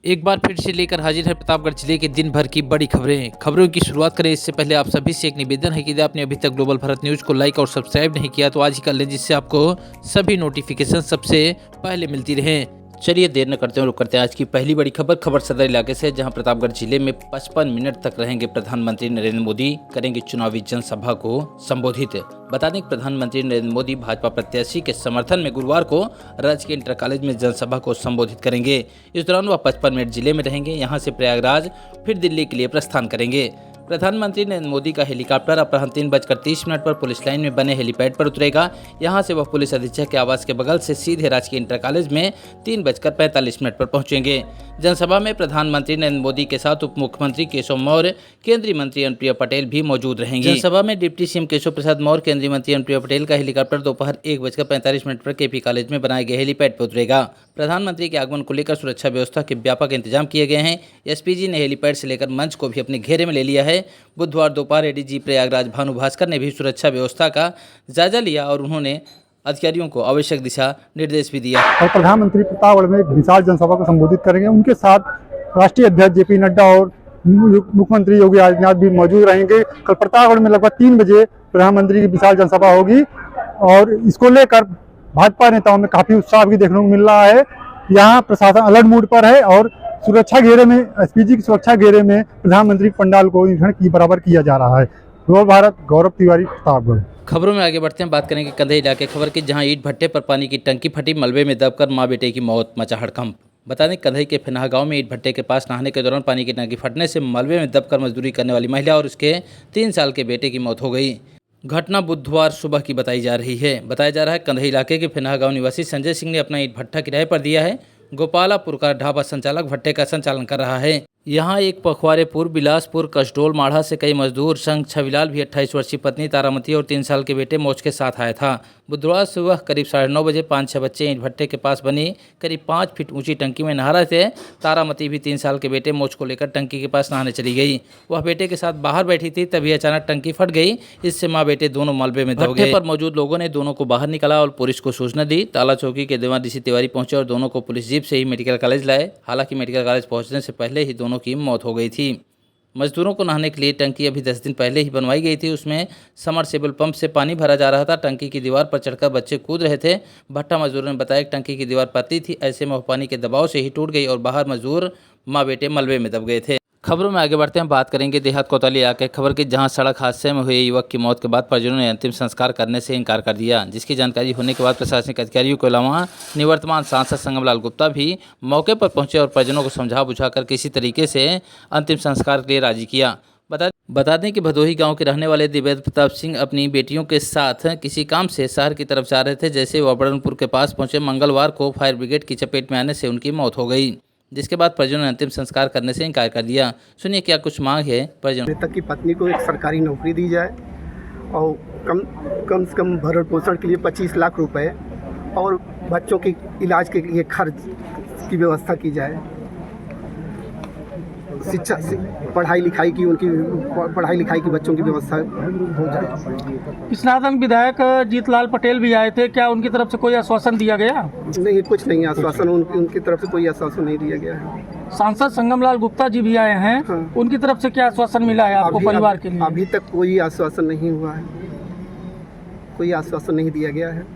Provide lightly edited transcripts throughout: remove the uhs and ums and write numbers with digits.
एक बार फिर से लेकर हाजिर है प्रतापगढ़ जिले के दिन भर की बड़ी खबरों की शुरुआत करें। इससे पहले आप सभी से एक निवेदन है कि यदि आपने अभी तक ग्लोबल भारत न्यूज को लाइक और सब्सक्राइब नहीं किया तो आज ही कर लें, जिससे आपको सभी नोटिफिकेशन सबसे पहले मिलती रहे। चलिए देर न करते हैं, रुक करते हैं आज की पहली बड़ी खबर सदर इलाके से, जहां प्रतापगढ़ जिले में 55 मिनट तक रहेंगे प्रधानमंत्री नरेंद्र मोदी, करेंगे चुनावी जनसभा को संबोधित। बता दें कि प्रधानमंत्री नरेंद्र मोदी भाजपा प्रत्याशी के समर्थन में गुरुवार को राजकीय इंटर कॉलेज में जनसभा को संबोधित करेंगे। इस दौरान वह 55 मिनट जिले में रहेंगे। यहां से प्रयागराज फिर दिल्ली के लिए प्रस्थान करेंगे। प्रधानमंत्री नरेंद्र मोदी का हेलीकॉप्टर अपराह्न 3:30 पर पुलिस लाइन में बने हेलीपैड पर उतरेगा। यहां से वह पुलिस अधीक्षक के आवास के बगल से सीधे राजकीय इंटर कॉलेज में 3:45 पर पहुंचेंगे। जनसभा में प्रधानमंत्री नरेंद्र मोदी के साथ उप मुख्यमंत्री केशव मौर्य, केंद्रीय मंत्री अनुप्रिया पटेल भी मौजूद रहेंगे। जनसभा में डिप्टी सीएम केशव प्रसाद मौर्य, केंद्रीय मंत्री अनुप्रिया पटेल का हेलीकॉप्टर दोपहर 1:45 पर केपी कॉलेज में बनाए गए हेलीपैड पर उतरेगा। प्रधानमंत्री के आगमन को लेकर सुरक्षा व्यवस्था के व्यापक इंतजाम किए गए हैं। एसपीजी ने हेलीपैड से लेकर मंच को भी अपने घेरे में ले लिया है। बुधवार दोपहर एडीजी प्रयागराज भानु भास्कर ने भी सुरक्षा व्यवस्था का जायजा लिया और उन्होंने अधिकारियों को आवश्यक दिशा निर्देश भी दिया। और प्रधानमंत्री प्रतापगढ़ में एक विशाल जनसभा को संबोधित करेंगे। उनके साथ राष्ट्रीय अध्यक्ष जेपी नड्डा और मुख्यमंत्री योगी आदित्यनाथ भी मौजूद रहेंगे। कल प्रतापगढ़ में लगभग 3 बजे प्रधानमंत्री की विशाल जनसभा होगी और इसको लेकर भाजपा नेताओं में काफी उत्साह भी देखने को मिल रहा है। यहाँ प्रशासन अलर्ट मूड पर है और सुरक्षा घेरे में, एसपीजी की सुरक्षा घेरे में प्रधानमंत्री पंडाल को ईंधन की बराबर किया जा रहा है। ग्लोबल भारत, गौरव तिवारी, प्रतापगढ़। खबरों में आगे बढ़ते हैं, बात करेंगे कंधई इलाके खबर की, जहां ईंट भट्टे पर पानी की टंकी फटी, मलबे में दबकर मां बेटे की मौत, मचा हड़कंप। बता दें कंधई के फिनाह गांव में ईंट भट्टे के पास नहाने के दौरान पानी की टंकी फटने से मलबे में दबकर मजदूरी करने वाली महिला और उसके 3 साल के बेटे की मौत हो गई। घटना बुधवार सुबह की बताई जा रही है। बताया जा रहा है कंधई इलाके के फिनाह गांव निवासी संजय सिंह ने अपना ईंट भट्टा किराए पर दिया है। गोपालापुर का ढाबा संचालक भट्टे का संचालन कर रहा है। यहाँ एक पखवारेपुर, बिलासपुर, कसडोल, माढ़ा से कई मजदूर संग छविलाल भी 28 वर्षीय पत्नी तारामती और 3 साल के बेटे मौज के साथ आया था। बुधवार सुबह करीब 9:30 बजे 5-6 बच्चे ईंट भट्टे के पास बनी करीब 5 फीट ऊंची टंकी में नहा रहे थे। तारामती भी 3 साल के बेटे मौज को लेकर टंकी के पास नहाने चली गई। वह बेटे के साथ बाहर बैठी थी, तभी अचानक टंकी फट गई। इससे माँ बेटे दोनों मलबे में दब गए। पर मौजूद लोगों ने दोनों को बाहर निकाला और पुलिस को सूचना दी। ताला चौकी के देवान ऋषि तिवारी पहुंचे और दोनों को पुलिस जीप से ही मेडिकल कॉलेज लाए। हालांकि मेडिकल कॉलेज पहुंचने से पहले ही दोनों की मौत हो गई थी। मजदूरों को नहाने के लिए टंकी अभी 10 दिन पहले ही बनवाई गई थी। उसमें समरसेबल पंप से पानी भरा जा रहा था। टंकी की दीवार पर चढ़कर बच्चे कूद रहे थे। भट्टा मजदूरों ने बताया कि टंकी की दीवार पतली थी, ऐसे में वह पानी के दबाव से ही टूट गई और बाहर मजदूर माँ बेटे मलबे में दब गए थे। खबरों में आगे बढ़ते हैं, बात करेंगे देहात कोतवाली इलाके खबर की, जहां सड़क हादसे में हुए युवक की मौत के बाद परिजनों ने अंतिम संस्कार करने से इनकार कर दिया। जिसकी जानकारी होने के बाद प्रशासनिक अधिकारियों के अलावा निवर्तमान सांसद संगमलाल गुप्ता भी मौके पर पहुंचे और परिजनों को समझा बुझाकर किसी तरीके से अंतिम संस्कार के लिए राजी किया। बता दें कि भदोही गांव के रहने वाले दिव्य प्रताप सिंह अपनी बेटियों के साथ किसी काम से शहर की तरफ जा रहे थे। जैसे वह बड़नपुर के पास पहुंचे, मंगलवार को फायर ब्रिगेड की चपेट में आने से उनकी मौत हो गई। जिसके बाद परिजनों ने अंतिम संस्कार करने से इनकार कर दिया। सुनिए क्या कुछ मांग है परिजनों तक की पत्नी को एक सरकारी नौकरी दी जाए और कम से कम भरण पोषण के लिए 25 लाख रुपए और बच्चों के इलाज के लिए खर्च की व्यवस्था की जाए। शिक्षा पढ़ाई लिखाई की बच्चों की व्यवस्था हो जाए। कृष्णादन विधायक जीतलाल पटेल भी आए थे, क्या उनकी तरफ से कोई आश्वासन दिया गया? नहीं, कुछ नहीं आश्वासन, उनकी तरफ से कोई आश्वासन नहीं दिया गया है। सांसद संगमलाल गुप्ता जी भी आए हैं। हाँ। उनकी तरफ से क्या आश्वासन मिला है आपको परिवार के लिए? अभी तक कोई आश्वासन नहीं हुआ है, कोई आश्वासन नहीं दिया गया है।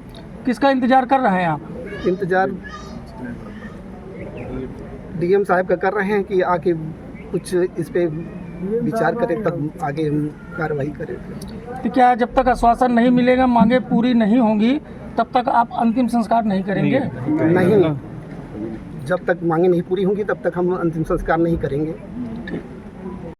किसका इंतजार कर रहे हैं आप? इंतजार डीएम साहब का कर रहे हैं कि आके कुछ इस पे विचार करें, तब आगे हम कार्रवाई करें। तो क्या जब तक आश्वासन नहीं मिलेगा, मांगे पूरी नहीं होंगी, तब तक आप अंतिम संस्कार नहीं करेंगे? नहीं, जब तक मांगे नहीं पूरी होंगी तब तक हम अंतिम संस्कार नहीं करेंगे।